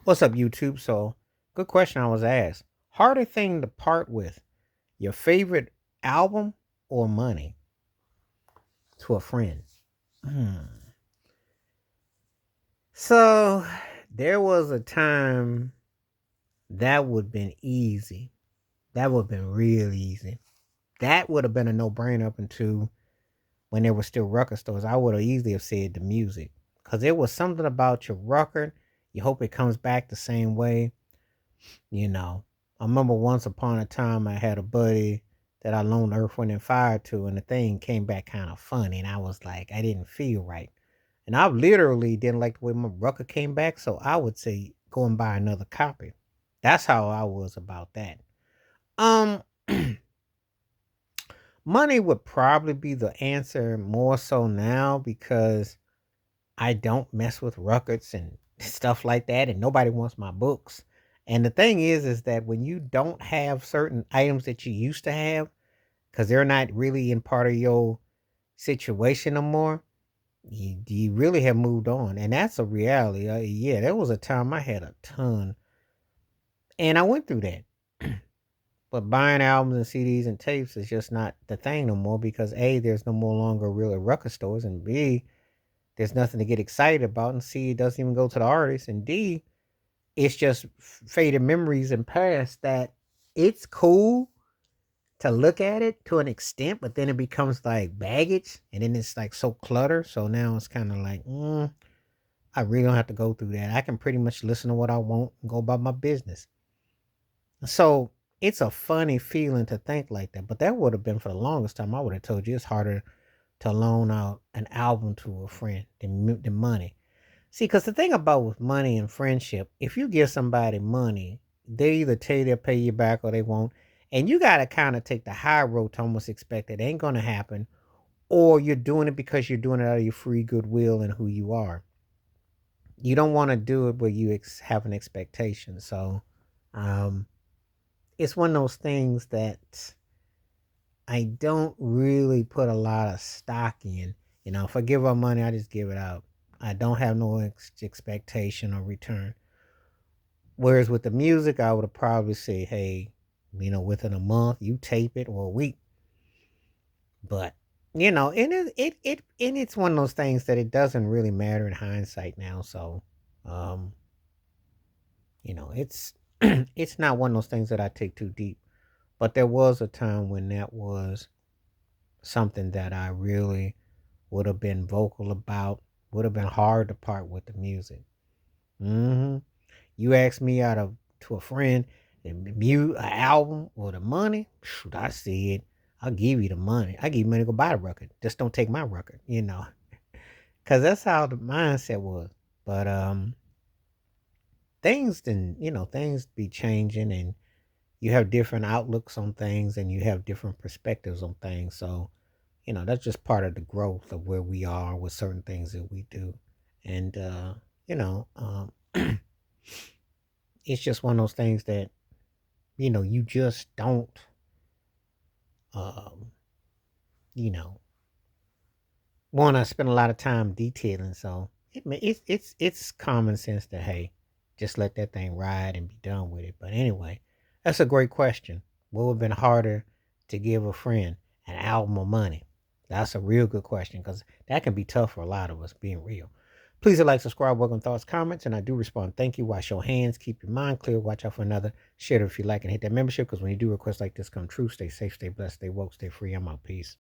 What's up, YouTube? So, good question I was asked. Harder thing to part with, your favorite album or money to a friend? Hmm. So, there was a time that would have been easy. That would have been real easy. That would have been a no brainer up until when there were still record stores. I would have easily have said the music because there was something about your record. You hope it comes back the same way. You know, I remember once upon a time I had a buddy that I loaned Earth, Wind, and Fire to, and the thing came back kind of funny, and I was like, I didn't feel right. And I literally didn't like the way my record came back, so I would say go and buy another copy. That's how I was about that. Um, Money would probably be the answer more so now because I don't mess with records and stuff like that, and nobody wants my books. And the thing is that when you don't have certain items that you used to have, because they're not really in part of your situation no more, you really have moved on, and that's a reality. Yeah, there was a time I had a ton, and I went through that. But buying albums and CDs and tapes is just not the thing no more because A, there's no more longer really record stores, and B, there's nothing to get excited about, and C, it doesn't even go to the artist, and D, it's just faded memories and past that it's cool to look at it to an extent, but then it becomes like baggage, and then it's like so clutter. So now it's kind of like, I really don't have to go through that. I can pretty much listen to what I want and go about my business. So it's a funny feeling to think like that, but that would have been for the longest time. I would have told you it's harder to loan out an album to a friend than money. See, because the thing about with money and friendship, if you give somebody money, they either tell you they'll pay you back or they won't. And you got to kind of take the high road to almost expect it ain't going to happen. Or you're doing it because you're doing it out of your free goodwill and who you are. You don't want to do it where you have an expectation. So um, it's one of those things that I don't really put a lot of stock in. If I give out money, I just give it out. I don't have no expectation or return. Whereas with the music, I would have probably say, hey, within a month, you tape it or a week. But and it's one of those things that it doesn't really matter in hindsight now. So, um, it's it's not one of those things that I take too deep. But there was a time when that was something that I really would have been vocal about. Would have been hard to part with the music. Hmm You ask me out of to a friend, an album or the money, shoot, I see it. I'll give you the money. I give you money to go buy the record. Just don't take my record. Because that's how the mindset was. But things be changing, and you have different outlooks on things, and you have different perspectives on things. So that's just part of the growth of where we are with certain things that we do, and you know, it's just one of those things that you just don't, um, you know, want to spend a lot of time detailing. So it's common sense that hey, just let that thing ride and be done with it. But anyway, that's a great question. What would have been harder to give a friend, an album or money? That's a real good question because that can be tough for a lot of us, being real. Please like, subscribe, welcome thoughts, comments, and I do respond. Thank you. Wash your hands, keep your mind clear, watch out for another. Share it if you like, and hit that membership because when you do requests like this come true, stay safe, stay blessed, stay woke, stay free. I'm out. Peace.